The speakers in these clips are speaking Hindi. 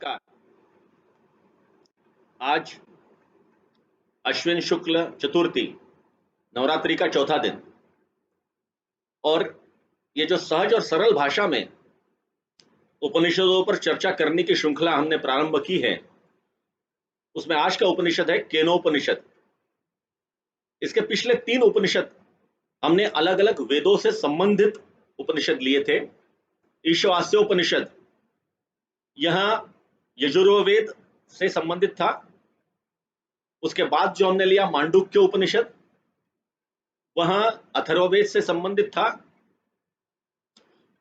नमस्कार। आज अश्विन शुक्ल चतुर्थी, नवरात्रि का चौथा दिन। और ये जो सहज और सरल भाषा में उपनिषदों पर चर्चा करने की श्रृंखला हमने प्रारंभ की है, उसमें आज का उपनिषद है केनोपनिषद। इसके पिछले 3 उपनिषद हमने अलग अलग वेदों से संबंधित उपनिषद लिए थे। ईशावास्योपनिषद यहां यजुर्वेद से संबंधित था। उसके बाद जो हमने लिया मांडुक्य उपनिषद, वहां अथर्ववेद से संबंधित था।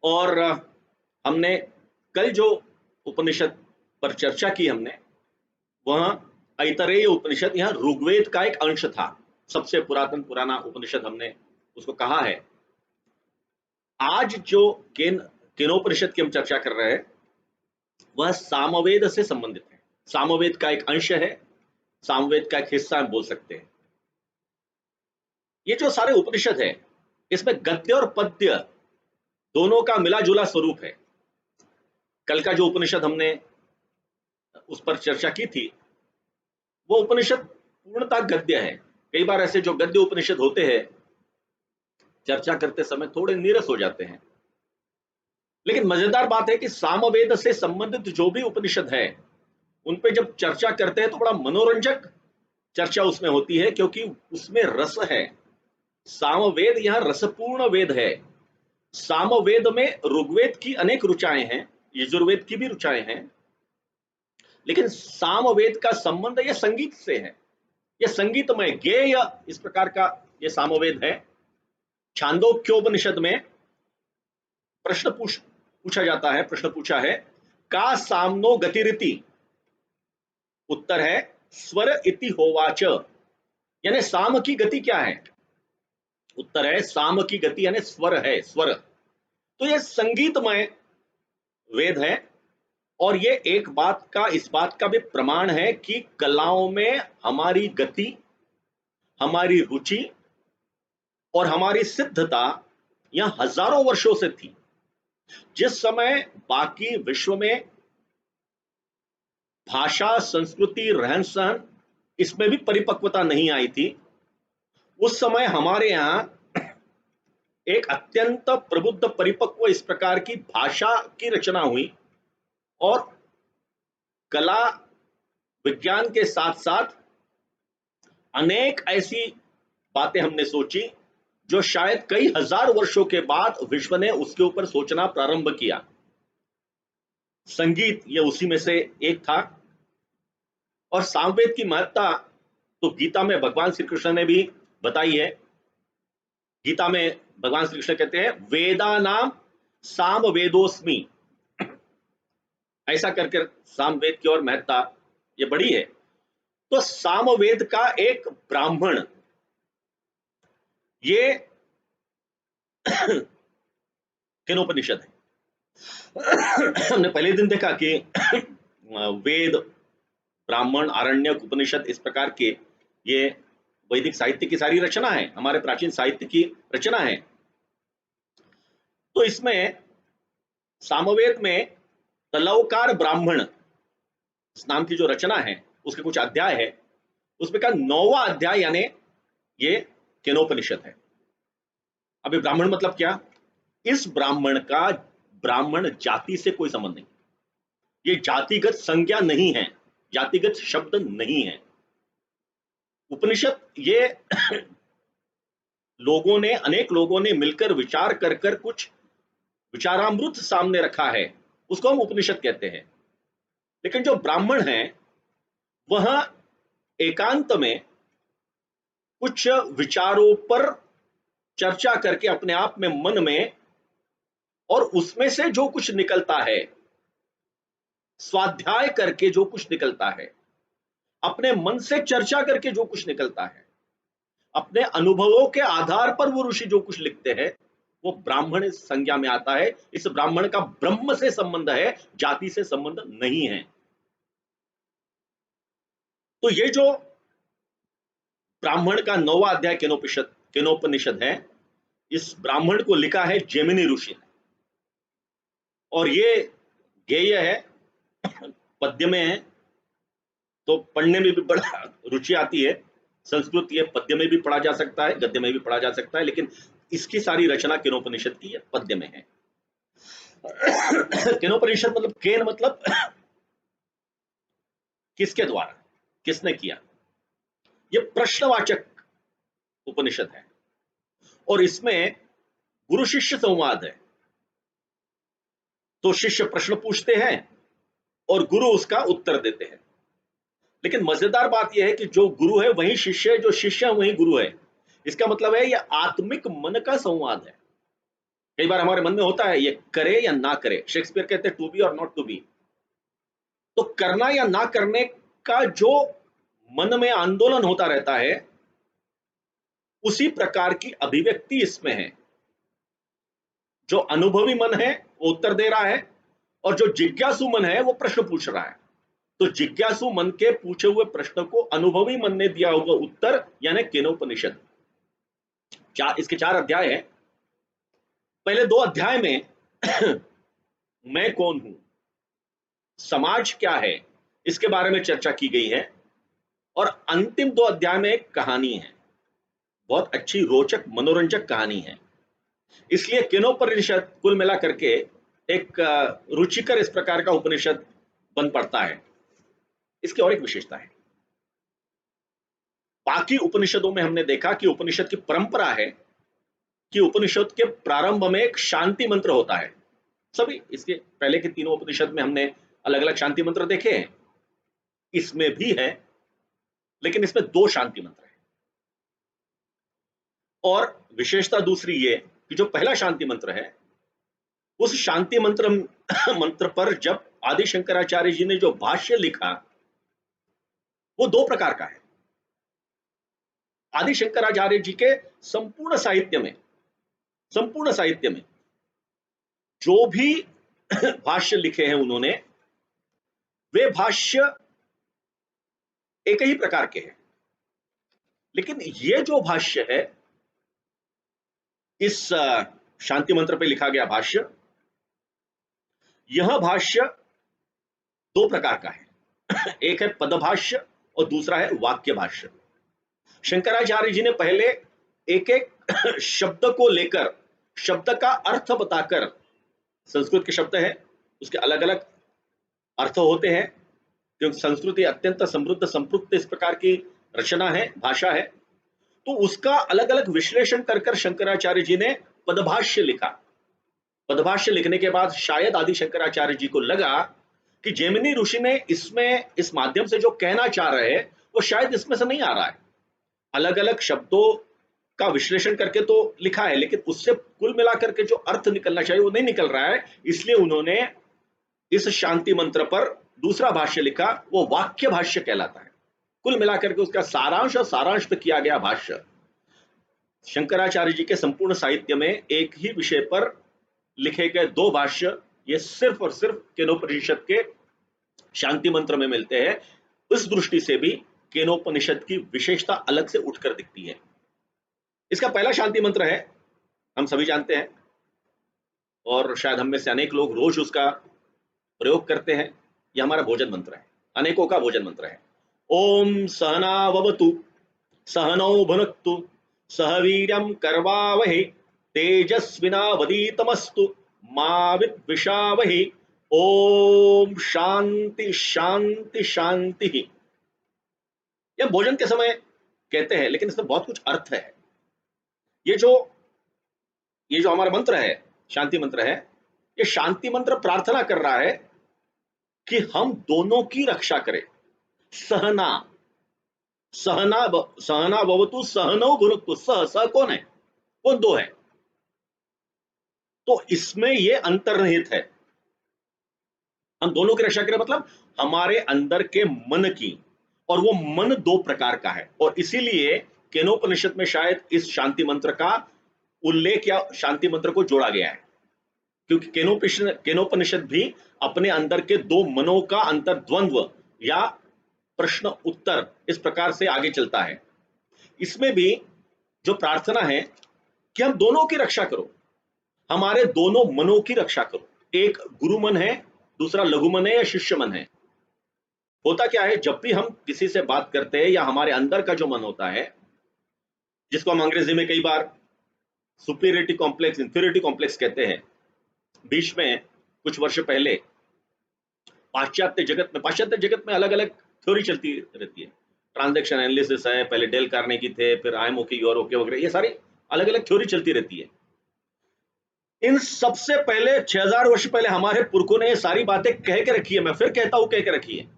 और हमने कल जो उपनिषद पर चर्चा की हमने, वह ऐतरेय उपनिषद, यहां ऋग्वेद का एक अंश था। सबसे पुराना उपनिषद हमने उसको कहा है। आज जो केनोपनिषद की हम चर्चा कर रहे हैं, वह सामवेद से संबंधित है। सामवेद का एक अंश है, सामवेद का एक हिस्सा हम बोल सकते हैं। ये जो सारे उपनिषद है, इसमें गद्य और पद्य दोनों का मिला जुला स्वरूप है। कल का जो उपनिषद हमने उस पर चर्चा की थी, वो उपनिषद पूर्णतः गद्य है। कई बार ऐसे जो गद्य उपनिषद होते हैं, चर्चा करते समय थोड़े नीरस हो जाते हैं। लेकिन मजेदार बात है कि सामवेद से संबंधित जो भी उपनिषद है, उन पे जब चर्चा करते हैं तो बड़ा मनोरंजक चर्चा उसमें होती है, क्योंकि उसमें रस है। सामवेद यहां रसपूर्ण वेद है। सामवेद में ऋग्वेद की अनेक रुचाएं हैं, यजुर्वेद की भी रुचाएं हैं, लेकिन सामवेद का संबंध यह संगीत से है। यह संगीतमय गेय इस प्रकार का यह सामवेद है। छांदोग्योपनिषद में प्रश्न पूछा जाता है, प्रश्न पूछा है, का सामनो गतिरिति? उत्तर है स्वर इति होवाच। यानी साम की गति क्या है? उत्तर है साम की गति यानी स्वर है, स्वर। तो यह संगीतमय वेद है। और ये एक बात का, इस बात का भी प्रमाण है कि कलाओं में हमारी गति, हमारी रुचि और हमारी सिद्धता यहां हजारों वर्षों से थी। जिस समय बाकी विश्व में भाषा, संस्कृति, रहन सहन, इसमें भी परिपक्वता नहीं आई थी, उस समय हमारे यहां एक अत्यंत प्रबुद्ध, परिपक्व इस प्रकार की भाषा की रचना हुई। और कला विज्ञान के साथ साथ अनेक ऐसी बातें हमने सोची जो शायद कई हजार वर्षों के बाद विश्व ने उसके ऊपर सोचना प्रारंभ किया। संगीत ये उसी में से एक था। और सामवेद की महत्ता तो गीता में भगवान श्री कृष्ण ने भी बताई है। गीता में भगवान श्री कृष्ण कहते हैं, वेदा नाम साम वेदोस्मि। ऐसा करके सामवेद की और महत्ता ये बड़ी है। तो सामवेद का एक ब्राह्मण, ये केनोपनिषद है। हमने पहले दिन देखा कि वेद, ब्राह्मण, आरण्यक, उपनिषद, इस प्रकार के ये वैदिक साहित्य की सारी रचना है, हमारे प्राचीन साहित्य की रचना है। तो इसमें सामवेद में तलवकार ब्राह्मण इस नाम की जो रचना है, उसके कुछ अध्याय है। उसमें का 9वां अध्याय यानी ये केनोपनिषद है। अभी ब्राह्मण मतलब क्या? इस ब्राह्मण का ब्राह्मण जाति से कोई संबंध नहीं। ये जातिगत संज्ञा नहीं है, जातिगत शब्द नहीं है। उपनिषद ये लोगों ने, अनेक लोगों ने मिलकर विचार कर कर कुछ विचारामृत सामने रखा है, उसको हम उपनिषद कहते हैं। लेकिन जो ब्राह्मण है, वह एकांत में कुछ विचारों पर चर्चा करके अपने आप में, मन में, और उसमें से जो कुछ निकलता है, स्वाध्याय करके जो कुछ निकलता है, अपने मन से चर्चा करके जो कुछ निकलता है, अपने अनुभवों के आधार पर वो ऋषि जो कुछ लिखते हैं, वो ब्राह्मण इस संज्ञा में आता है। इस ब्राह्मण का ब्रह्म से संबंध है, जाति से संबंध नहीं है। तो ये जो ब्राह्मण का 9वां अध्याय केनोपनिषद है, इस ब्राह्मण को लिखा है जैमिनी ऋषि ने। और ये गेय है पद्य में है तो पढ़ने में भी बड़ा रुचि आती है। संस्कृत ये पद्य में भी पढ़ा जा सकता है, गद्य में भी पढ़ा जा सकता है, लेकिन इसकी सारी रचना केनोपनिषद की पद्य में है। केनोपनिषद मतलब केन मतलब किसके द्वारा, किसने किया। ये प्रश्नवाचक उपनिषद है और इसमें गुरु शिष्य संवाद है। तो शिष्य प्रश्न पूछते हैं और गुरु उसका उत्तर देते हैं। लेकिन मजेदार बात यह है कि जो गुरु है वही शिष्य है, जो शिष्य है वही गुरु है। इसका मतलब है यह आत्मिक मन का संवाद है। कई बार हमारे मन में होता है ये करे या ना करे, शेक्सपियर कहते हैं टू बी और नॉट टू बी। तो करना या ना करने का जो मन में आंदोलन होता रहता है, उसी प्रकार की अभिव्यक्ति इसमें है। जो अनुभवी मन है वो उत्तर दे रहा है और जो जिज्ञासु मन है वो प्रश्न पूछ रहा है। तो जिज्ञासु मन के पूछे हुए प्रश्न को अनुभवी मन ने दिया हुआ उत्तर यानी केनोपनिषद। इसके 4 अध्याय हैं। पहले 2 अध्याय में मैं कौन हूं, समाज क्या है, इसके बारे में चर्चा की गई है। और अंतिम 2 अध्याय में एक कहानी है, बहुत अच्छी रोचक मनोरंजक कहानी है। इसलिए केनोपनिषद कुल मिला करके एक रुचिकर इस प्रकार का उपनिषद बन पड़ता है। इसकी और एक विशेषता है, बाकी उपनिषदों में हमने देखा कि उपनिषद की परंपरा है कि उपनिषद के प्रारंभ में एक शांति मंत्र होता है। सभी इसके पहले के 3 उपनिषद में हमने अलग अलग शांति मंत्र देखे हैं, इसमें भी है, लेकिन इसमें 2 शांति मंत्र हैं। और विशेषता दूसरी ये कि जो पहला शांति मंत्र है, उस शांति मंत्र पर जब आदि शंकराचार्य जी ने जो भाष्य लिखा वो 2 प्रकार का है। आदि शंकराचार्य जी के संपूर्ण साहित्य में जो भी भाष्य लिखे हैं उन्होंने, वे भाष्य एक ही प्रकार के हैं। लेकिन ये जो भाष्य है, इस शांति मंत्र पे लिखा गया भाष्य, यह भाष्य 2 प्रकार का है। एक है पदभाष्य और दूसरा है वाक्य भाष्य। शंकराचार्य जी ने पहले एक एक शब्द को लेकर, शब्द का अर्थ बताकर, संस्कृत के शब्द है उसके अलग अलग अर्थ होते हैं, क्योंकि संस्कृत अत्यंत समृद्ध संपृक्त इस प्रकार की रचना है, भाषा है। तो उसका अलग अलग विश्लेषण कर शंकराचार्य जी ने पदभाष्य लिखा। पदभाष्य लिखने के बाद शायद आदि शंकराचार्य जी को लगा कि जैमिनी ऋषि ने इसमें इस माध्यम से जो कहना चाह रहे हैं वो शायद इसमें से नहीं आ रहा है। अलग अलग शब्दों का विश्लेषण करके तो लिखा है, लेकिन उससे कुल मिलाकर के जो अर्थ निकलना चाहिए वो नहीं निकल रहा है। इसलिए उन्होंने इस शांति मंत्र पर दूसरा भाष्य लिखा, वो वाक्य भाष्य कहलाता है। कुल मिलाकर के उसका सारांश और सारांश पे किया गया भाष्य। शंकराचार्य जी के संपूर्ण साहित्य में एक ही विषय पर लिखे गए 2 भाष्य, ये सिर्फ और सिर्फ केनोपनिषद के शांति मंत्र में मिलते हैं। इस दृष्टि से भी केनोपनिषद की विशेषता अलग से उठकर दिखती है। इसका पहला शांति मंत्र है, हम सभी जानते हैं, और शायद हम में से अनेक लोग रोज उसका प्रयोग करते हैं। यह हमारा भोजन मंत्र है, अनेकों का भोजन मंत्र है। ओम सहनाववतु सहनौ भुनक्तु सह वीर्यं करवावहै तेजस्विनावधीतमस्तु मा विद्विषावहै। ओम शांति शांति शांति। यह भोजन के समय कहते हैं, लेकिन इसमें बहुत कुछ अर्थ है। ये जो हमारा मंत्र है, शांति मंत्र है, ये शांति मंत्र प्रार्थना कर रहा है कि हम दोनों की रक्षा करें। सहना भवतु सहनौ भुनक्तु। सह कौन है? कौन 2 है? तो इसमें ये अंतर्निहित है, हम दोनों की रक्षा करें, मतलब हमारे अंदर के मन की। और वो मन 2 प्रकार का है, और इसीलिए केनोपनिषद में शायद इस शांति मंत्र का उल्लेख या शांति मंत्र को जोड़ा गया है, क्योंकि केनोपनिषद भी अपने अंदर के 2 मनों का अंतर्द्वंद्व या प्रश्न उत्तर इस प्रकार से आगे चलता है। इसमें भी जो प्रार्थना है कि हम दोनों की रक्षा करो, हमारे दोनों मनों की रक्षा करो। एक गुरु मन है, दूसरा लघु मन है या शिष्य मन है। होता क्या है, जब भी हम किसी से बात करते हैं या हमारे अंदर का जो मन होता है, जिसको हम अंग्रेजी में कई बार सुपीरियरिटी कॉम्प्लेक्स, इंफीरियरिटी कॉम्प्लेक्स कहते हैं। बीच में कुछ वर्ष पहले पाश्चात्य जगत में अलग अलग थ्योरी चलती रहती है। ट्रांजैक्शन एनालिसिस है, पहले डेल कार्नेगी थे, फिर I am okay you are okay वगैरह, ये सारी अलग अलग थ्योरी चलती रहती है। इन सबसे पहले 6000 वर्ष पहले हमारे पुरखों ने ये सारी बातें कह के रखी है। मैं फिर कहता हूं, कह के रखी है।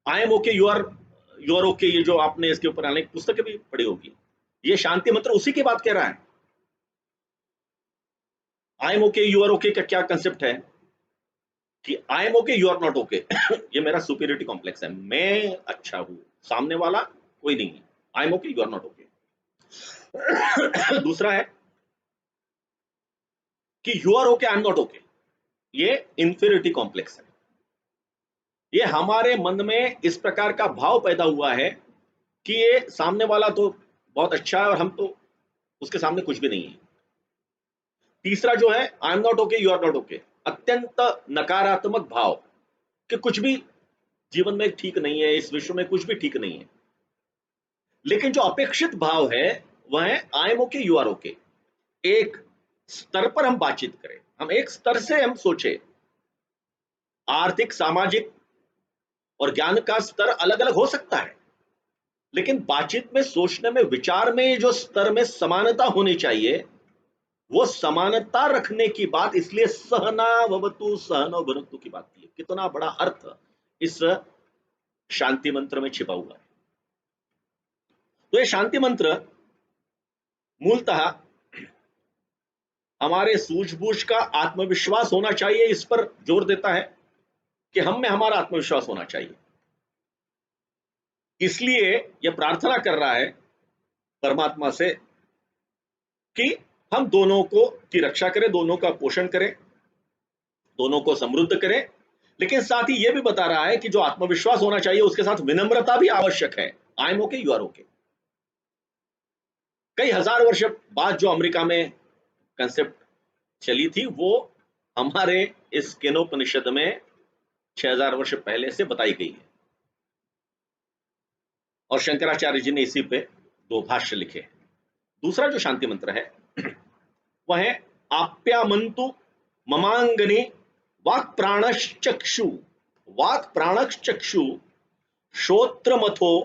I am okay you are okay, ये जो आपने इसके ऊपर अनेक पुस्तकें भी पढ़ी होगी, ये शांति मंत्र उसी की बात कह रहा है। I am okay you are okay का क्या कंसेप्ट है कि I am okay you are not okay. ये मेरा सुपीरियरिटी कॉम्प्लेक्स है, मैं अच्छा हूं, सामने वाला कोई नहीं है। I am okay you are not okay. दूसरा है कि you are okay I am not okay, ये इंफीरियरिटी कॉम्प्लेक्स है। ये हमारे मन में इस प्रकार का भाव पैदा हुआ है कि ये सामने वाला तो बहुत अच्छा है और हम तो उसके सामने कुछ भी नहीं है। तीसरा जो है I am not okay you are not okay, अत्यंत नकारात्मक भाव कि कुछ भी जीवन में ठीक नहीं है, इस विश्व में कुछ भी ठीक नहीं है। लेकिन जो अपेक्षित भाव है वह है I am okay you are okay. एक स्तर पर हम बातचीत करें, हम एक स्तर से हम सोचे। आर्थिक, सामाजिक और ज्ञान का स्तर अलग अलग हो सकता है, लेकिन बातचीत में, सोचने में, विचार में जो स्तर में समानता होनी चाहिए, वो समानता रखने की बात इसलिए सहना भवतु सहनो भुनक्तु की बात की है। कितना बड़ा अर्थ इस शांति मंत्र में छिपा हुआ है। तो ये शांति मंत्र मूलतः हमारे सूझबूझ का आत्मविश्वास होना चाहिए, इस पर जोर देता है कि हम में हमारा आत्मविश्वास होना चाहिए। इसलिए यह प्रार्थना कर रहा है परमात्मा से कि हम दोनों को की रक्षा करें, दोनों का पोषण करें, दोनों को समृद्ध करें। लेकिन साथ ही यह भी बता रहा है कि जो आत्मविश्वास होना चाहिए उसके साथ विनम्रता भी आवश्यक है। I am okay you are okay कई हजार वर्ष बाद जो अमेरिका में कंसेप्ट चली थी, वो हमारे इस केनोपनिषद में 6000 वर्ष पहले से बताई गई है। और शंकराचार्य जी ने इसी पे 2 भाष्य लिखे। दूसरा जो शांति मंत्र है वह है आप्यामंतु ममांगनी वाक् प्राणश्चक्षु, वाक् प्राणश्चक्षु श्रोत्रमथो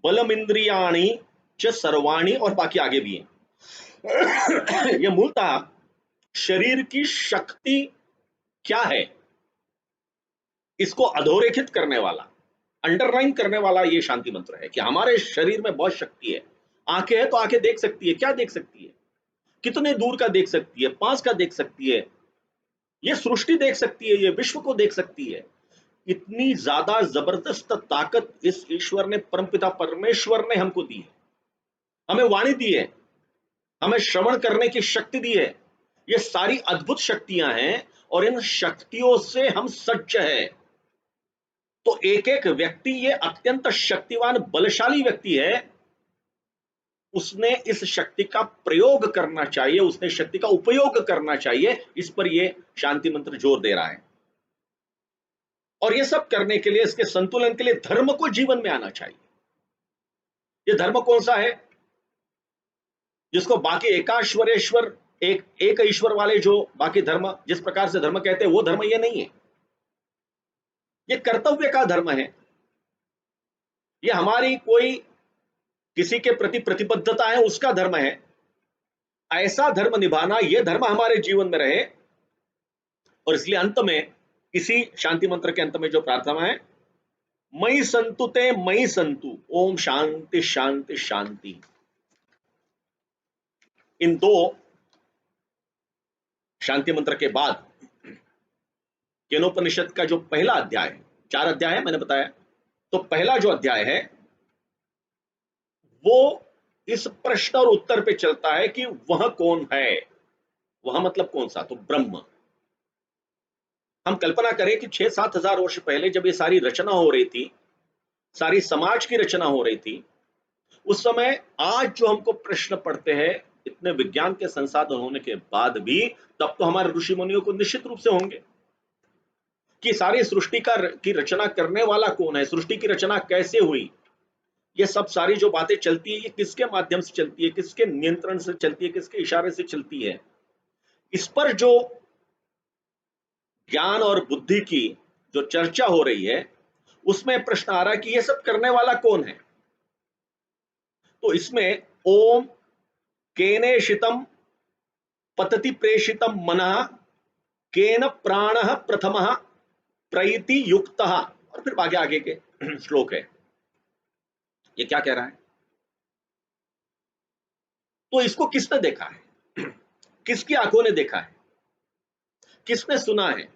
बलमिंद्रियाणि च सर्वाणि, और बाकी आगे भी है। यह मूलतः शरीर की शक्ति क्या है इसको अधोरेखित करने वाला, अंडरलाइन करने वाला ये शांति मंत्र है कि हमारे शरीर में बहुत शक्ति है। आंखें है तो आंखें देख सकती है, क्या देख सकती है, कितने दूर का देख सकती है, पास का देख सकती है, ये सृष्टि देख सकती है, ये विश्व को देख सकती है। इतनी ज्यादा जबरदस्त ताकत इस ईश्वर ने, परमपिता परमेश्वर ने हमको दी है। हमें वाणी दी है, हमें श्रवण करने की शक्ति दी है। ये सारी अद्भुत शक्तियां हैं और इन शक्तियों से हम सज्ज है। तो एक एक व्यक्ति, ये अत्यंत शक्तिवान बलशाली व्यक्ति है, उसने इस शक्ति का प्रयोग करना चाहिए, उसने शक्ति का उपयोग करना चाहिए। इस पर यह शांति मंत्र जोर दे रहा है। और ये सब करने के लिए, इसके संतुलन के लिए धर्म को जीवन में आना चाहिए। ये धर्म कौन सा है जिसको बाकी एकाश्वरेश्वर, एक ईश्वर वाले जो बाकी धर्म जिस प्रकार से धर्म कहते हैं, वो धर्म ये नहीं है। ये कर्तव्य का धर्म है। ये हमारी कोई किसी के प्रति प्रतिबद्धता है, उसका धर्म है। ऐसा धर्म निभाना, यह धर्म हमारे जीवन में रहे। और इसलिए अंत में, इसी शांति मंत्र के अंत में जो प्रार्थना है, मई संतु ते मई संतु, ओम शांति शांति शांति। इन 2 शांति मंत्र के बाद केनोपनिषद का जो पहला अध्याय है, 4 अध्याय है मैंने बताया, तो पहला जो अध्याय है वो इस प्रश्न और उत्तर पे चलता है कि वह कौन है। वह मतलब कौन सा? तो ब्रह्म। हम कल्पना करें कि 6-7 हजार वर्ष पहले जब ये सारी रचना हो रही थी, सारी समाज की रचना हो रही थी, उस समय आज जो हमको प्रश्न पढ़ते हैं, इतने विज्ञान के संसाधन होने के बाद भी, तब तो हमारे ऋषि मुनियों को निश्चित रूप से होंगे कि सारी सृष्टि की रचना करने वाला कौन है, सृष्टि की रचना कैसे हुई, ये सब सारी जो बातें चलती है ये किसके माध्यम से चलती है, किसके नियंत्रण से चलती है, किसके इशारे से चलती है, इस पर जो ज्ञान और बुद्धि की जो चर्चा हो रही है उसमें प्रश्न आ रहा है कि ये सब करने वाला कौन है। तो इसमें ओम केनेशितम पतति प्रेषितम मनः केन प्राणः प्रथमः प्रइति युक्तः, और फिर आगे आगे के श्लोक है, ये क्या कह रहा है। तो इसको किसने देखा है, किसकी आंखों ने देखा है, किसने सुना है।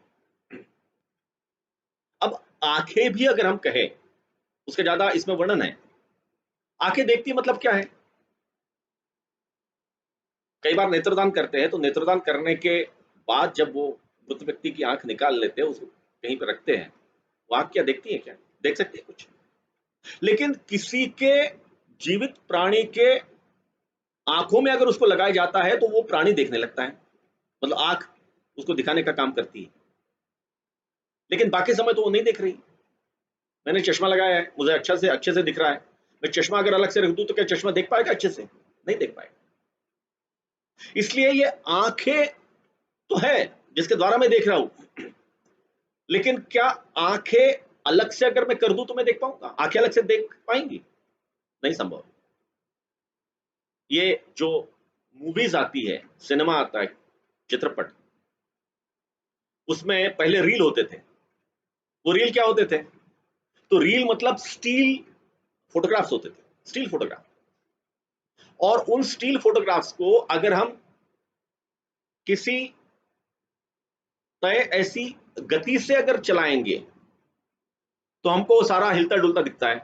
अब आंखें भी अगर हम कहें, उसके ज्यादा इसमें वर्णन है। आंखें देखती मतलब क्या है, कई बार नेत्रदान करते हैं तो नेत्रदान करने के बाद जब वो मृत व्यक्ति की आंख निकाल लेते हैं, उसको कहीं पर रखते हैं, वो आंख क्या देखती है, क्या देख सकती है कुछ। लेकिन किसी के जीवित प्राणी के आंखों में अगर उसको लगाया जाता है तो वो प्राणी देखने लगता है, मतलब आंख उसको दिखाने का काम करती है, लेकिन बाकी समय तो वो नहीं देख रही। मैंने चश्मा लगाया है, मुझे अच्छे से दिख रहा है, मैं चश्मा अगर अलग से रख दूं तो क्या चश्मा देख पाएगा अच्छे से, नहीं देख पाएगा। इसलिए ये आंखें तो है जिसके द्वारा मैं देख रहा हूं, लेकिन क्या आंखें अलग से अगर मैं कर दूं तो मैं देख पाऊंगा, आंखें अलग से देख पाएंगी, नहीं संभव। ये जो मूवीज आती है, सिनेमा आता है, चित्रपट, उसमें पहले रील होते थे। वो रील क्या होते थे, तो रील मतलब स्टील फोटोग्राफ्स होते थे, स्टील फोटोग्राफ। और उन स्टील फोटोग्राफ्स को अगर हम किसी तय ऐसी गति से अगर चलाएंगे तो हमको सारा हिलता डुलता दिखता है।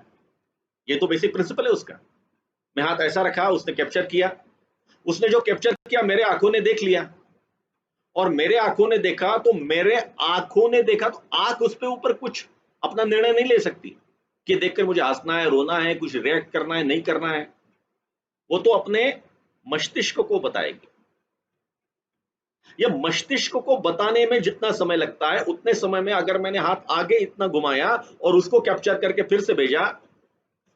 ये तो बेसिक प्रिंसिपल है उसका। मैं हाथ ऐसा रखा, उसने कैप्चर किया, उसने जो कैप्चर किया मेरे आंखों ने देख लिया, और मेरे आंखों ने देखा तो मेरे आंखों ने देखा तो आंख उस पे ऊपर कुछ अपना निर्णय नहीं ले सकती कि देखकर मुझे हंसना है, रोना है, कुछ रिएक्ट करना है, नहीं करना है। वो तो अपने मस्तिष्क को बताएगी। ये मस्तिष्क को बताने में जितना समय लगता है उतने समय में अगर मैंने हाथ आगे इतना घुमाया और उसको कैप्चर करके फिर से भेजा,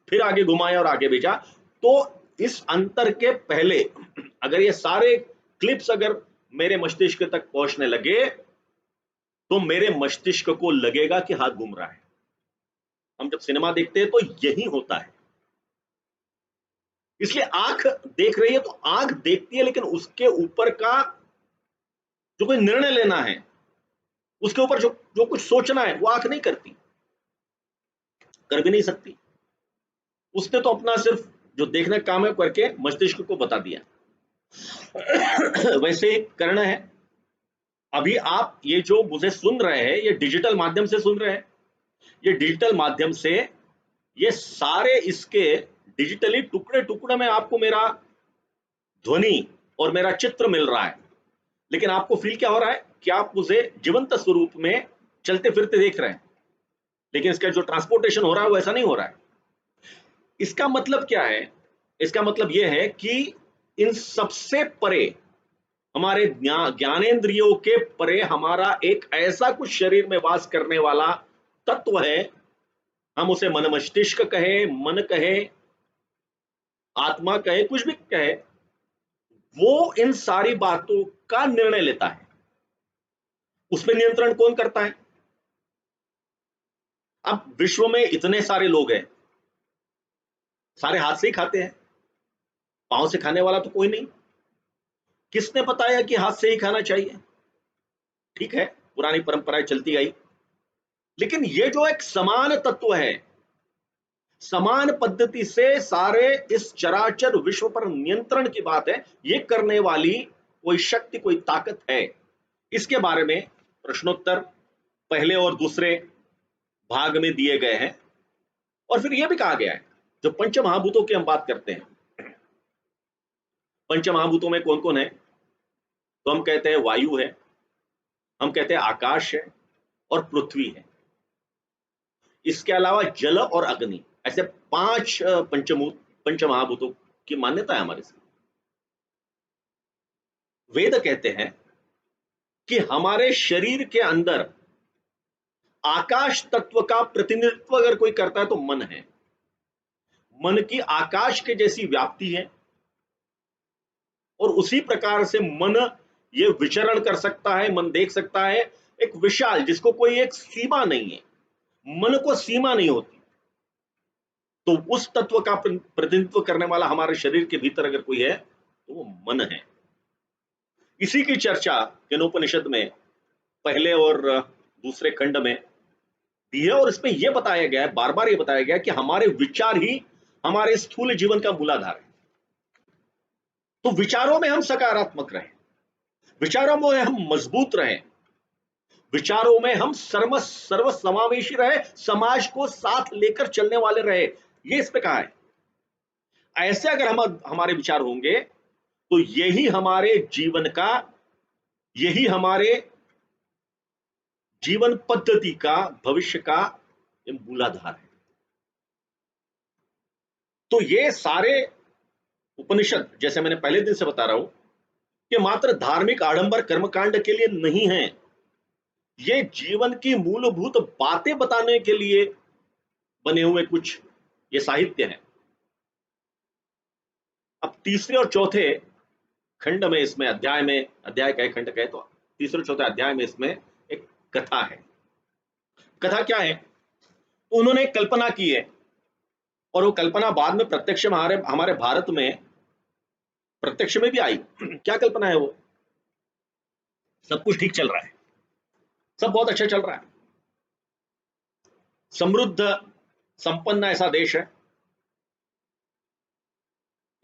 फिर आगे घुमाया और आगे भेजा, तो इस अंतर के पहले अगर ये सारे क्लिप्स अगर मेरे मस्तिष्क तक पहुंचने लगे तो मेरे मस्तिष्क को लगेगा कि हाथ घूम रहा है। हम जब सिनेमा देखते हैं तो यही होता है। इसलिए आंख देख रही है तो आंख देखती है, लेकिन उसके ऊपर का जो कोई निर्णय लेना है, उसके ऊपर जो जो कुछ सोचना है, वो आंख नहीं करती, कर भी नहीं सकती। उसने तो अपना सिर्फ जो देखने का काम है करके मस्तिष्क को बता दिया। वैसे ही करना है। अभी आप ये जो मुझे सुन रहे हैं ये डिजिटल माध्यम से सुन रहे हैं, ये डिजिटल माध्यम से ये सारे इसके डिजिटली टुकड़े टुकड़े में आपको मेरा ध्वनि और मेरा चित्र मिल रहा है, लेकिन आपको फील क्या हो रहा है कि आप मुझे जीवंत स्वरूप में चलते फिरते देख रहे हैं, लेकिन इसका जो ट्रांसपोर्टेशन हो रहा है वो ऐसा नहीं हो रहा है। इसका मतलब क्या है, इसका मतलब यह है कि इन सबसे परे, हमारे ज्ञानेंद्रियों के परे हमारा एक ऐसा कुछ शरीर में वास करने वाला तत्व है, हम उसे मन मस्तिष्क कहे, मन कहे, आत्मा कहे, कुछ भी कहे, वो इन सारी बातों का निर्णय लेता है। उसमें नियंत्रण कौन करता है। अब विश्व में इतने सारे लोग हैं, सारे हाथ से ही खाते हैं, पांव से खाने वाला तो कोई नहीं। किसने बताया कि हाथ से ही खाना चाहिए। ठीक है, पुरानी परंपराएं चलती आई, लेकिन ये जो एक समान तत्व है, समान पद्धति से सारे इस चराचर विश्व पर नियंत्रण की बात है, ये करने वाली कोई शक्ति, कोई ताकत है। इसके बारे में प्रश्नोत्तर पहले और दूसरे भाग में दिए गए हैं। और फिर यह भी कहा गया है, जो पंच महाभूतों की हम बात करते हैं, पंच महाभूतों में कौन कौन है, तो हम कहते हैं वायु है, हम कहते हैं आकाश है और पृथ्वी है। इसके अलावा जल और अग्नि, ऐसे 5 पंच महाभूतों की मान्यता है हमारे साथ। वेद कहते हैं कि हमारे शरीर के अंदर आकाश तत्व का प्रतिनिधित्व अगर कोई करता है तो मन है। मन की आकाश के जैसी व्याप्ति है और उसी प्रकार से मन ये विचरण कर सकता है, मन देख सकता है एक विशाल, जिसको कोई एक सीमा नहीं है, मन को सीमा नहीं होती। तो उस तत्व का प्रतिनिधित्व करने वाला हमारे शरीर के भीतर अगर कोई है तो वो मन है। इसी की चर्चा केनोपनिषद में पहले और दूसरे खंड में दी है और इसमें यह बताया गया है, बार बार यह बताया गया है कि हमारे विचार ही हमारे स्थूल जीवन का मूलाधार है। तो विचारों में हम सकारात्मक रहें, विचारों में हम मजबूत रहें, विचारों में हम सर्व समावेशी रहे, समाज को साथ लेकर चलने वाले रहे, ये इस पे कहा है। ऐसे अगर हमारे विचार होंगे तो यही हमारे जीवन का, यही हमारे जीवन पद्धति का, भविष्य का मूलाधार है। तो ये सारे उपनिषद, जैसे मैंने पहले दिन से बता रहा हूं, कि मात्र धार्मिक आडंबर कर्मकांड के लिए नहीं है, ये जीवन की मूलभूत बातें बताने के लिए बने हुए कुछ ये साहित्य है। अब तीसरे और चौथे खंड में, इसमें अध्याय में, अध्याय कहे खंड कहे तो तीसरे चौथे अध्याय में इसमें एक कथा है। कथा क्या है? तो उन्होंने एक कल्पना की है और वो कल्पना बाद में प्रत्यक्ष हमारे भारत में प्रत्यक्ष में भी आई। क्या कल्पना है वो? सब कुछ ठीक चल रहा है, सब बहुत अच्छा चल रहा है, समृद्ध संपन्न ऐसा देश है,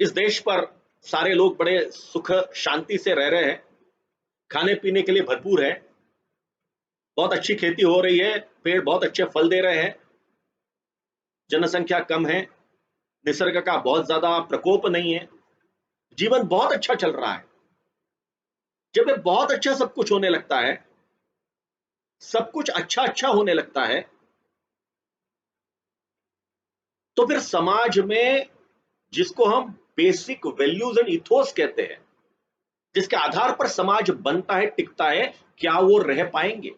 इस देश पर सारे लोग बड़े सुख शांति से रह रहे हैं, खाने पीने के लिए भरपूर है, बहुत अच्छी खेती हो रही है, पेड़ बहुत अच्छे फल दे रहे हैं, जनसंख्या कम है, निसर्ग का बहुत ज्यादा प्रकोप नहीं है, जीवन बहुत अच्छा चल रहा है। जब ये बहुत अच्छा सब कुछ होने लगता है, सब कुछ अच्छा अच्छा होने लगता है, तो फिर समाज में, जिसको हम बेसिक वैल्यूज एंड इथोस कहते हैं, जिसके आधार पर समाज बनता है, टिकता है, क्या वो रह पाएंगे?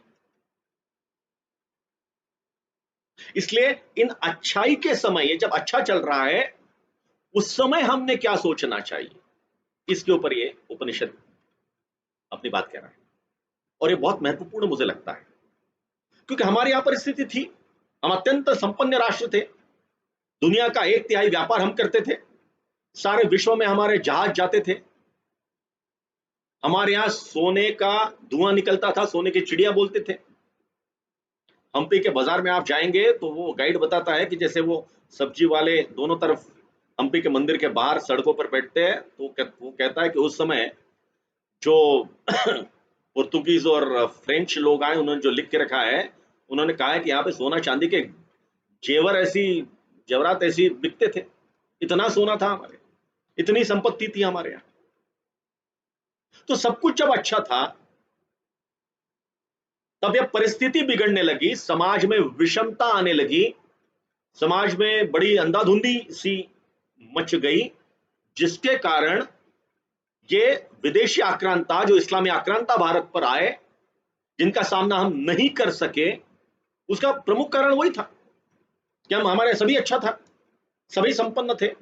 इसलिए इन अच्छाई के समय, ये जब अच्छा चल रहा है, उस समय हमने क्या सोचना चाहिए, इसके ऊपर ये उपनिषद अपनी बात कह रहा है। और ये बहुत महत्वपूर्ण मुझे लगता है, क्योंकि हमारे यहां पर स्थिति थी, हम अत्यंत संपन्न राष्ट्र थे, दुनिया का 1/3 व्यापार हम करते थे, सारे विश्व में हमारे जहाज जाते थे, हमारे यहां सोने का धुआं निकलता था, सोने की चिड़िया बोलते थे। हम्पी के बाजार में आप जाएंगे तो वो गाइड बताता है कि जैसे वो सब्जी वाले दोनों तरफ हम्पी के मंदिर के बाहर सड़कों पर बैठते हैं, तो वो कहता है कि उस समय जो पुर्तगीज और फ्रेंच लोग आए, उन्होंने जो लिख के रखा है, उन्होंने कहा है कि यहाँ पे सोना चांदी के जेवरात ऐसी बिकते थे, इतना सोना था हमारे, इतनी संपत्ति थी हमारे यहाँ। तो सब कुछ जब अच्छा था, तब यह परिस्थिति बिगड़ने लगी, समाज में विषमता आने लगी, समाज में बड़ी अंधाधुंधी सी मच गई, जिसके कारण ये विदेशी आक्रांता, जो इस्लामी आक्रांता भारत पर आए, जिनका सामना हम नहीं कर सके, उसका प्रमुख कारण वही था कि हमारे सभी अच्छा था, सभी संपन्न थे,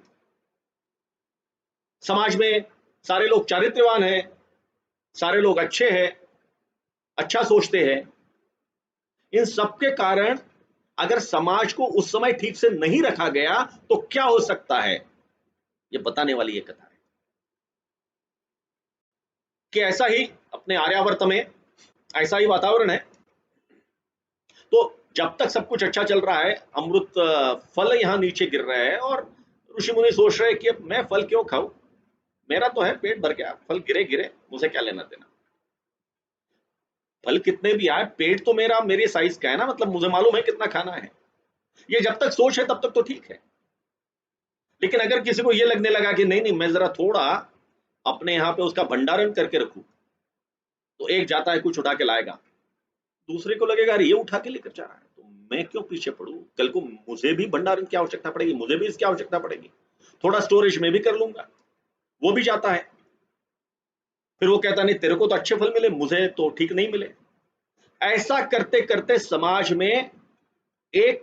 समाज में सारे लोग चारित्र्यवान हैं, सारे लोग अच्छे हैं, अच्छा सोचते हैं। इन सबके कारण अगर समाज को उस समय ठीक से नहीं रखा गया तो क्या हो सकता है, ये बताने वाली ये कथा है। कि ऐसा ही अपने आर्यावर्त में ऐसा ही वातावरण है। तो जब तक सब कुछ अच्छा चल रहा है, अमृत फल यहां नीचे गिर रहे हैं और ऋषि मुनि सोच रहे हैं कि अब मैं फल क्यों खाऊं, मेरा तो है पेट भर गया, फल गिरे गिरे, मुझे क्या लेना देना, फल कितने भी आए, पेट तो मेरा मेरे साइज का है ना, मतलब मुझे मालूम है कितना खाना है। ये जब तक सोच है तब तक तो ठीक है। लेकिन अगर किसी को ये लगने लगा कि नहीं नहीं, मैं जरा थोड़ा अपने यहाँ पे उसका भंडारण करके रखूं, तो एक जाता है कुछ उठा के लाएगा, दूसरे को लगेगा अरे ये उठा के लेकर जा रहा है, तो मैं क्यों पीछे पड़ूं, कल को मुझे भी भंडारण की आवश्यकता पड़ेगी, मुझे भी इसकी आवश्यकता पड़ेगी, थोड़ा स्टोरेज में भी कर लूंगा। वो भी जाता है, फिर वो कहता नहीं तेरे को तो अच्छे फल मिले, मुझे तो ठीक नहीं मिले। ऐसा करते करते समाज में एक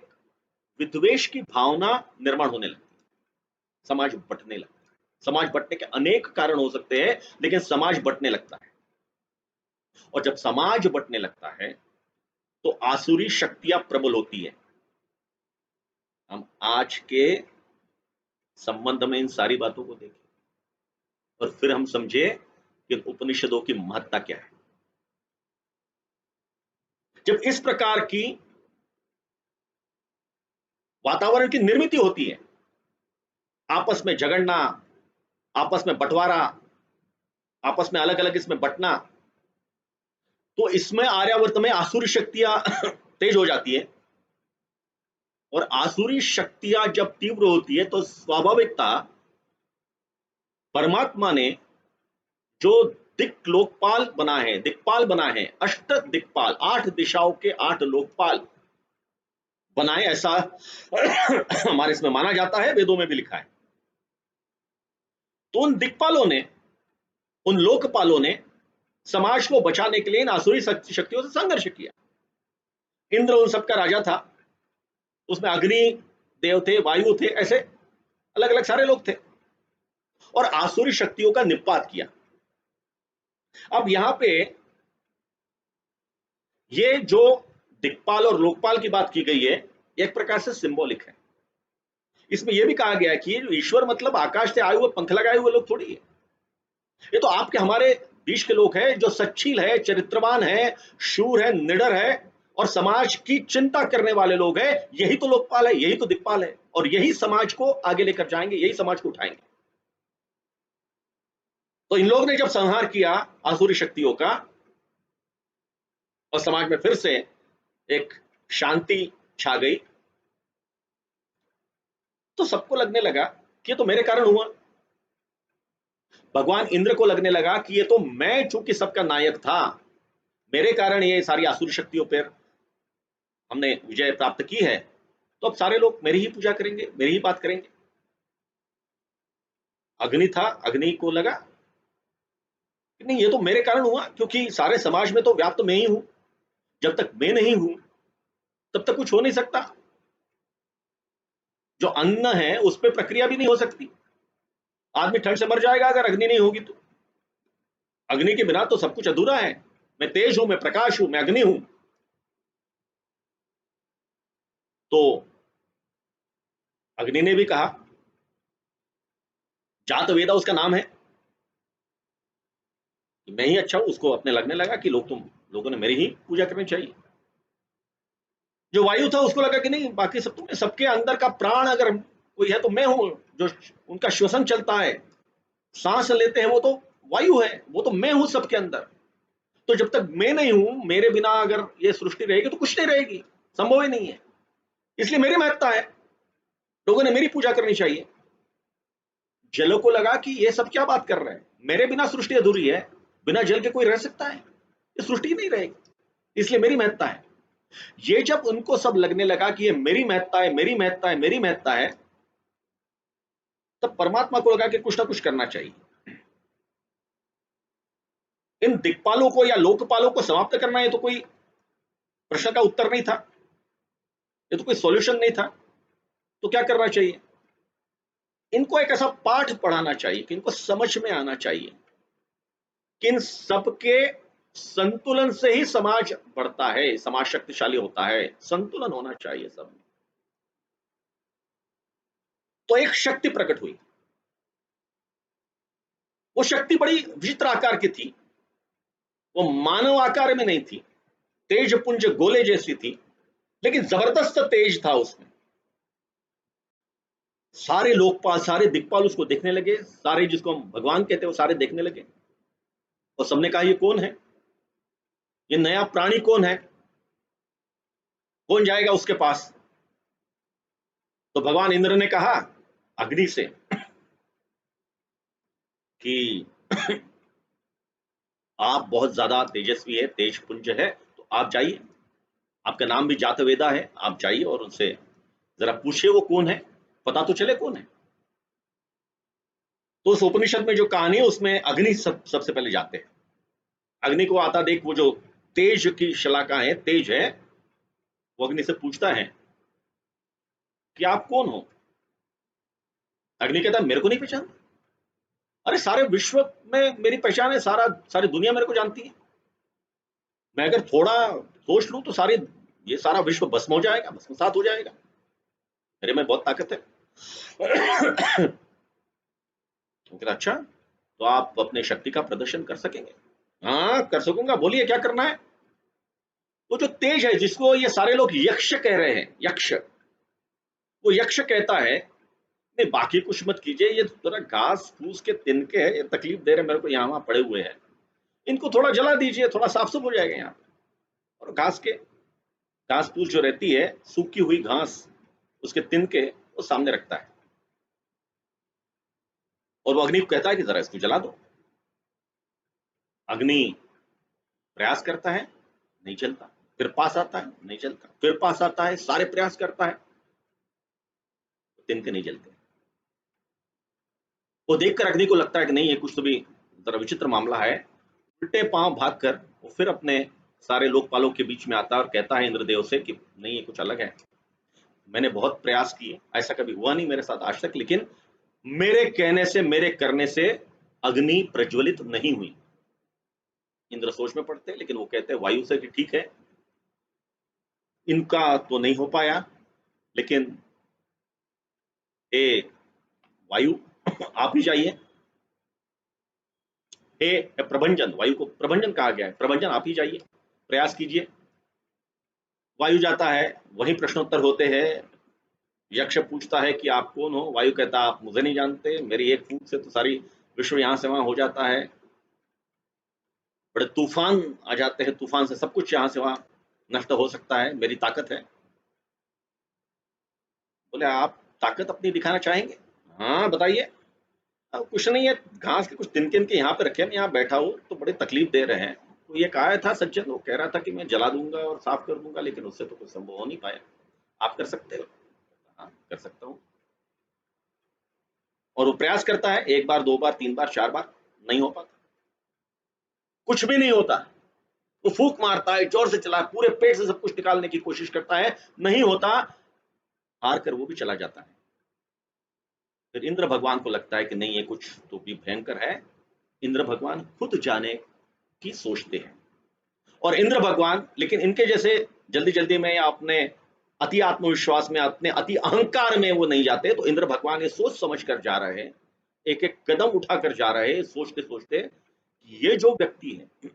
विद्वेष की भावना निर्माण होने लगती है, समाज बंटने लगता है। समाज बंटने के अनेक कारण हो सकते हैं, लेकिन समाज बंटने लगता है। और जब समाज बंटने लगता है तो आसुरी शक्तियां प्रबल होती है। हम आज के संबंध में इन सारी बातों को देखें और फिर हम समझे कि उपनिषदों की महत्ता क्या है। जब इस प्रकार की वातावरण की निर्मित होती है, आपस में झगड़ना, आपस में बंटवारा, आपस में अलग अलग इसमें बंटना, तो इसमें आर्यावर्त में आसुरी शक्तियां तेज हो जाती है। और आसुरी शक्तियां जब तीव्र होती है तो स्वाभाविकता परमात्मा ने जो दिक लोकपाल बना है, दिक्पाल बना है, अष्ट दिक्पाल, 8 दिशाओं के 8 लोकपाल बनाए, ऐसा हमारे इसमें माना जाता है, वेदों में भी लिखा है। तो उन दिक्पालों ने, उन लोकपालों ने समाज को बचाने के लिए इन आसुरी शक्तियों से संघर्ष किया। इंद्र उन सबका राजा था, उसमें अग्नि देव थे, वायु थे, ऐसे अलग अलग सारे लोग थे, और आसुरी शक्तियों का निपात किया। अब यहां पे ये जो दिक्पाल और लोकपाल की बात की गई है, एक प्रकार से सिंबॉलिक है। इसमें यह भी कहा गया है कि ईश्वर मतलब आकाश से आए हुए पंख लगाए हुए लोग थोड़ी है। ये तो आपके हमारे बीच के लोग हैं जो सच्चील है, चरित्रवान है, शूर है, निडर है और समाज की चिंता करने वाले लोग हैं। यही तो लोकपाल है, यही तो दिक्पाल है, और यही समाज को आगे लेकर जाएंगे, यही समाज को उठाएंगे। तो इन लोगों ने जब संहार किया आसुरी शक्तियों का और समाज में फिर से एक शांति छा गई, तो सबको लगने लगा कि ये तो मेरे कारण हुआ। भगवान इंद्र को लगने लगा कि ये तो मैं चूंकि सबका नायक था, मेरे कारण ये सारी आसुरी शक्तियों पर हमने विजय प्राप्त की है, तो अब सारे लोग मेरी ही पूजा करेंगे, मेरी ही बात करेंगे। अग्नि था, अग्नि को लगा कि नहीं, ये तो मेरे कारण हुआ, क्योंकि सारे समाज में तो व्याप्त मैं ही हूं। जब तक मैं नहीं हूं तब तक कुछ हो नहीं सकता। जो अन्न है उस पर प्रक्रिया भी नहीं हो सकती। आदमी ठंड से मर जाएगा अगर अग्नि नहीं होगी तो। अग्नि के बिना तो सब कुछ अधूरा है। मैं तेज हूं, मैं प्रकाश हूं, मैं अग्नि हूं। तो अग्नि ने भी कहा, जात वेदा उसका नाम है, मैं ही अच्छा हूं। उसको अपने लगने लगा कि लोगों ने मेरी ही पूजा करनी चाहिए। जो वायु था उसको लगा कि नहीं, बाकी सब तो, सबके अंदर का प्राण अगर कोई है तो मैं हूं। जो उनका श्वसन चलता है, सांस लेते हैं, वो तो वायु है, वो तो मैं हूं सबके अंदर। तो जब तक मैं नहीं हूं, मेरे बिना अगर ये सृष्टि रहेगी तो कुछ नहीं रहेगी, संभव ही नहीं है। इसलिए मेरी महत्ता है, लोगों ने मेरी पूजा करनी चाहिए। जलों को लगा कि ये सब क्या बात कर रहे हैं, मेरे बिना सृष्टि अधूरी है, बिना जल के कोई रह सकता है, ये सृष्टि ही नहीं रहेगी, इसलिए मेरी महत्ता है। ये जब उनको सब लगने लगा कि ये मेरी महत्ता है, मेरी महत्ता है, मेरी महत्ता है, तब परमात्मा को लगा कि कुछ ना कुछ करना चाहिए। इन दिक्पालों को या लोकपालों को समाप्त करना, ये तो कोई प्रश्न का उत्तर नहीं था, ये तो कोई सॉल्यूशन नहीं था। तो क्या करना चाहिए? इनको एक ऐसा पाठ पढ़ाना चाहिए कि इनको समझ में आना चाहिए कि इन सबके संतुलन से ही समाज बढ़ता है, समाज शक्तिशाली होता है। संतुलन होना चाहिए सब में। तो एक शक्ति प्रकट हुई। वो शक्ति बड़ी विचित्र आकार की थी, वो मानव आकार में नहीं थी, तेज पुंज गोले जैसी थी, लेकिन जबरदस्त तेज था उसमें। सारे लोकपाल, सारे दिक्पाल उसको देखने लगे, सारे जिसको हम भगवान कहते हैं वो सारे देखने लगे, और सबने कहा ये कौन है, ये नया प्राणी कौन है, कौन जाएगा उसके पास? तो भगवान इंद्र ने कहा अग्नि से कि आप बहुत ज्यादा तेजस्वी है, तेज पुंज है, तो आप जाइए, आपका नाम भी जातवेदा है, आप जाइए और उनसे जरा पूछिए वो कौन है, पता तो चले कौन है। तो उस उपनिषद में जो कहानी है उसमें अग्नि सबसे पहले जाते हैं। अग्नि को आता देख वो जो तेज की शलाका है, तेज है, वो अग्नि से पूछता है कि आप कौन हो? अग्नि कहता है मेरे को नहीं पहचान। अरे सारे विश्व में मेरी पहचान है, सारी दुनिया मेरे को जानती है। मैं अगर थोड़ा सोच लूं तो ये सारा विश्व भस्म हो जाएगा, भस्मसात हो जाएगा। मेरे में बहुत ताकत है। तो कहता अच्छा, तो आप अपने शक्ति का प्रदर्शन कर सकेंगे? हाँ कर सकूंगा, बोलिए क्या करना है। वो जो तेज है, जिसको ये सारे लोग यक्ष कह रहे हैं, यक्ष, वो यक्ष कहता है नहीं बाकी कुछ मत कीजिए, ये थोड़ा घास फूस के तिनके हैं, ये तकलीफ दे रहे मेरे को, यहाँ वहां पड़े हुए हैं, इनको थोड़ा जला दीजिए, थोड़ा साफ सुफ हो जाएगा यहाँ पे। और घास फूस जो रहती है, सूखी हुई घास, उसके तिनके वो सामने रखता है, और वो अग्नि को कहता है कि जरा इसको जला दो। अग्नि प्रयास करता है, नहीं चलता, फिर पास आता है, नहीं चलता, फिर पास आता है, सारे प्रयास करता है, तिनके नहीं जलते। वो देखकर अग्नि को लगता है कि नहीं ये कुछ तो भी जरा विचित्र मामला है। उल्टे पांव भागकर वो फिर अपने सारे लोकपालों के बीच में आता है और कहता है इंद्रदेव से कि नहीं ये कुछ अलग है, मैंने बहुत प्रयास किए, ऐसा कभी हुआ नहीं मेरे साथ आज तक, लेकिन मेरे कहने से, मेरे करने से अग्नि प्रज्वलित नहीं हुई। इंद्र सोच में पड़ते, लेकिन वो कहते हैं वायु से कि ठीक है, इनका तो नहीं हो पाया, लेकिन हे वायु आप ही जाइए, हे प्रभंजन, वायु को प्रभंजन कहा गया है, प्रभंजन आप ही जाइए, प्रयास कीजिए। वायु जाता है, वही प्रश्नोत्तर होते हैं। यक्ष पूछता है कि आप कौन हो? वायु कहता आप मुझे नहीं जानते, मेरी एक फूंक से तो सारी विश्व यहां से वहां हो जाता है, बड़े तूफान आ जाते हैं, तूफान से सब कुछ यहां से वहां नष्ट हो सकता है, मेरी ताकत है। बोले आप ताकत अपनी दिखाना चाहेंगे? हाँ बताइए। अब कुछ नहीं है, घास के कुछ तिनके इनके यहाँ पे रखे, मैं यहाँ बैठा हूँ तो बड़े तकलीफ दे रहे हैं, तो ये कहा था सज्जन, वो कह रहा था कि मैं जला दूंगा और साफ कर दूंगा, लेकिन उससे तो कुछ संभव हो नहीं पाया, आप कर सकते हो? हाँ कर सकता हूँ। और वो प्रयास करता है, एक बार, दो बार, तीन बार, चार बार, नहीं हो पाता, कुछ भी नहीं होता। वो फूंक मारता है, जोर से चला, पूरे पेट से सब कुछ निकालने की कोशिश करता है, नहीं होता, हार कर वो भी चला जाता है। फिर इंद्र भगवान को लगता है कि नहीं ये कुछ तो भी भयंकर है। इंद्र भगवान खुद जाने की सोचते हैं, और इंद्र भगवान, लेकिन इनके जैसे जल्दी जल्दी में या अपने अति आत्मविश्वास में, अपने अति अहंकार में वो नहीं जाते। तो इंद्र भगवान ये सोच समझ कर जा रहे हैं, एक एक कदम उठाकर जा रहे हैं, सोचते सोचते ये जो व्यक्ति है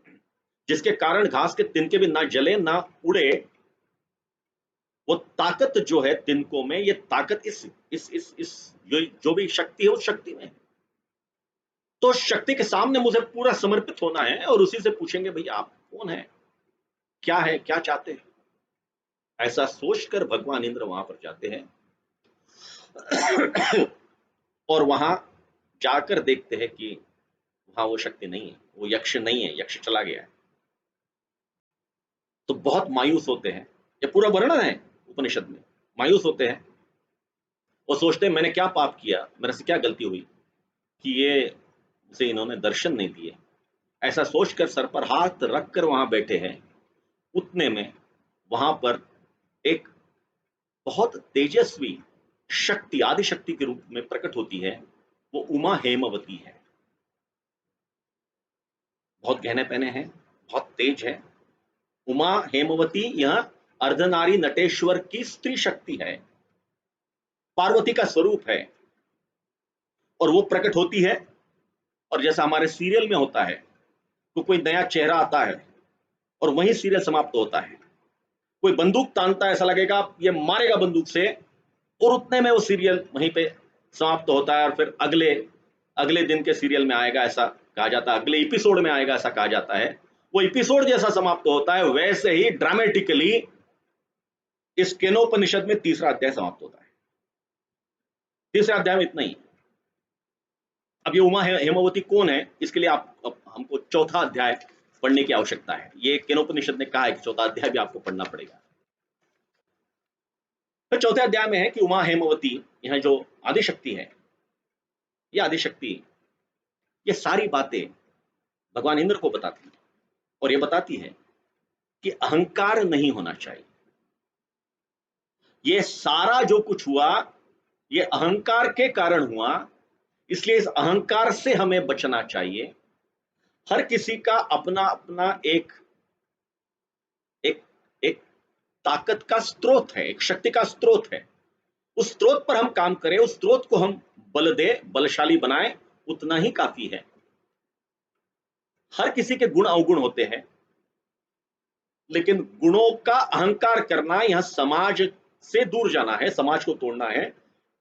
जिसके कारण घास के तिनके भी ना जले ना उड़े, वो ताकत जो है तिनकों में, ये ताकत इस जो भी शक्ति है उस शक्ति में है। तो शक्ति के सामने मुझे पूरा समर्पित होना है, और उसी से पूछेंगे भैया आप कौन है, क्या है, क्या चाहते हैं। ऐसा सोचकर भगवान इंद्र वहां पर जाते हैं। और वहां जाकर देखते हैं कि वहां वो शक्ति नहीं है, वो यक्ष नहीं है, यक्ष चला गया है। तो बहुत मायूस होते हैं, ये पूरा वर्णन है उपनिषद में। मायूस होते हैं, वो सोचते हैं मैंने क्या पाप किया, मेरे से क्या गलती हुई कि ये मुझे इन्होंने दर्शन नहीं दिए। ऐसा सोचकर सर पर हाथ रखकर वहां बैठे हैं। उतने में वहां पर एक बहुत तेजस्वी शक्ति, आदि शक्ति के रूप में प्रकट होती है। वो उमा हेमवती है, बहुत गहने पहने हैं, बहुत तेज है। उमा हेमवती यह अर्धनारी नटेश्वर की स्त्री शक्ति है, पार्वती का स्वरूप है। और वो प्रकट होती है, और जैसा हमारे सीरियल में होता है, तो कोई नया चेहरा आता है और वही सीरियल समाप्त होता है। कोई बंदूक तानता है, ऐसा लगेगा ये मारेगा बंदूक से, और उतने में वो सीरियल वहीं पे समाप्त होता है। और फिर अगले अगले दिन के सीरियल में आएगा, ऐसा कहा जाता है, अगले एपिसोड में आएगा, ऐसा कहा जाता है। वो एपिसोड जैसा समाप्त होता है, वैसे ही ड्रामेटिकली इस केनोपनिषद में तीसरा अध्याय समाप्त होता है। तीसरा अध्याय में इतना ही। अब ये उमा हेमवती कौन है, इसके लिए अब हमको चौथा अध्याय पढ़ने की आवश्यकता है। ये केनोपनिषद ने कहा है कि चौथा अध्याय भी आपको पढ़ना पड़ेगा। तो चौथे अध्याय में है कि उमा हेमवती, यह जो आदिशक्ति है, ये आदिशक्ति ये सारी बातें भगवान इंद्र को बताती है, और ये बताती है कि अहंकार नहीं होना चाहिए। ये सारा जो कुछ हुआ ये अहंकार के कारण हुआ, इसलिए इस अहंकार से हमें बचना चाहिए। हर किसी का अपना अपना एक एक एक ताकत का स्रोत है, एक शक्ति का स्रोत है। उस स्रोत पर हम काम करें, उस स्रोत को हम बल दे, बलशाली बनाएं, उतना ही काफी है। हर किसी के गुण अवगुण होते हैं, लेकिन गुणों का अहंकार करना, यहां समाज से दूर जाना है, समाज को तोड़ना है।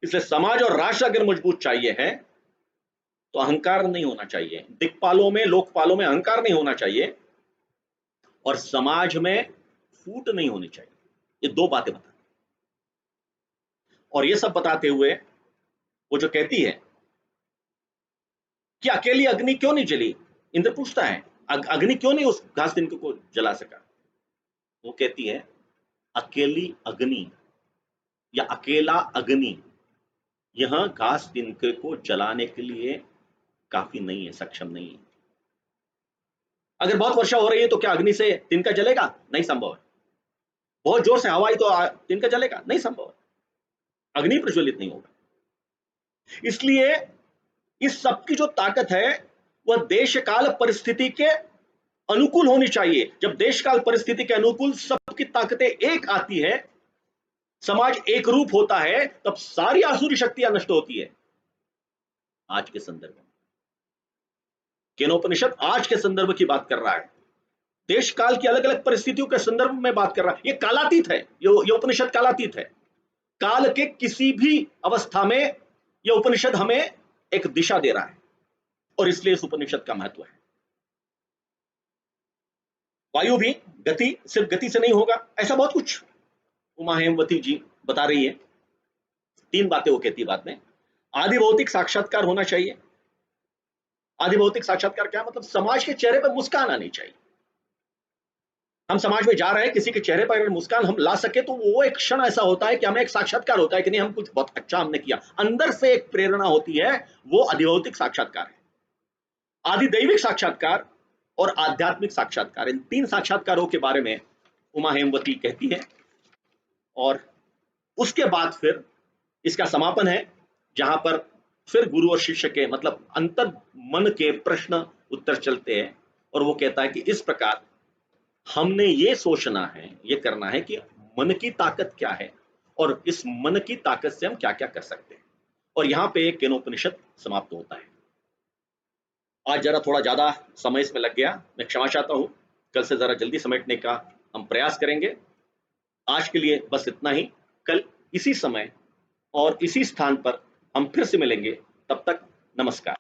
इसलिए समाज और राष्ट्र अगर मजबूत चाहिए है तो अहंकार नहीं होना चाहिए, दिक्पालों में लोकपालों में अहंकार नहीं होना चाहिए, और समाज में फूट नहीं होनी चाहिए। ये दो बातें बताते, और ये सब बताते हुए वो जो कहती है कि अकेली अग्नि क्यों नहीं जली, इंद्र पूछता है अग्नि क्यों नहीं उस घास तिनके को जला सका। वो कहती है अकेली अग्नि या अकेला अग्नि यह घास तिनके को जलाने के लिए काफी नहीं है, सक्षम नहीं है। अगर बहुत वर्षा हो रही है तो क्या अग्नि से तिनका जलेगा? नहीं संभव है। बहुत जोर से हवा आई तो तिनका जलेगा? नहीं संभव है। अग्नि प्रज्वलित नहीं होगा। इसलिए इस सब की जो ताकत है वह देश काल परिस्थिति के अनुकूल होनी चाहिए। जब देश काल परिस्थिति के अनुकूल सबकी ताकतें एक आती है, समाज एक रूप होता है, तब सारी आसुरी शक्तियां नष्ट होती है। आज के संदर्भ में केनोपनिषद आज के संदर्भ की बात कर रहा है, देश काल की अलग अलग परिस्थितियों के संदर्भ में बात कर रहा है। ये कालातीत है, ये उपनिषद कालातीत है। काल के किसी भी अवस्था में यह उपनिषद हमें एक दिशा दे रहा है, और इसलिए इस उपनिषद का महत्व है। वायु भी गति सिर्फ गति से नहीं होगा, ऐसा बहुत कुछ उमा हेमवती जी बता रही है। तीन बातें वो कहती है बाद में। आदि भौतिक साक्षात्कार होना चाहिए। आदि भौतिक साक्षात्कार क्या मतलब? समाज के चेहरे पर मुस्कान आनी चाहिए। हम समाज में जा रहे हैं, किसी के चेहरे पर अगर मुस्कान हम ला सके तो वो एक क्षण ऐसा होता है कि हमें एक साक्षात्कार होता है कि नहीं, हम कुछ बहुत अच्छा हमने किया, अंदर से एक प्रेरणा होती है, वो अधिभौतिक साक्षात्कार है। आदिदैविक साक्षात्कार और आध्यात्मिक साक्षात्कार, इन तीन साक्षात्कारों के बारे में उमा हेमवती कहती है। और उसके बाद फिर इसका समापन है, जहां पर फिर गुरु और शिष्य के मतलब अंतर मन के प्रश्न उत्तर चलते हैं, और वो कहता है कि इस प्रकार हमने ये सोचना है, ये करना है कि मन की ताकत क्या है और इस मन की ताकत से हम क्या क्या कर सकते हैं। और यहां पे एक केनोपनिषद समाप्त होता है। आज जरा थोड़ा ज्यादा समय इसमें लग गया, मैं क्षमा चाहता हूं। कल से जरा जल्दी समेटने का हम प्रयास करेंगे। आज के लिए बस इतना ही। कल इसी समय और इसी स्थान पर हम फिर से मिलेंगे। तब तक नमस्कार।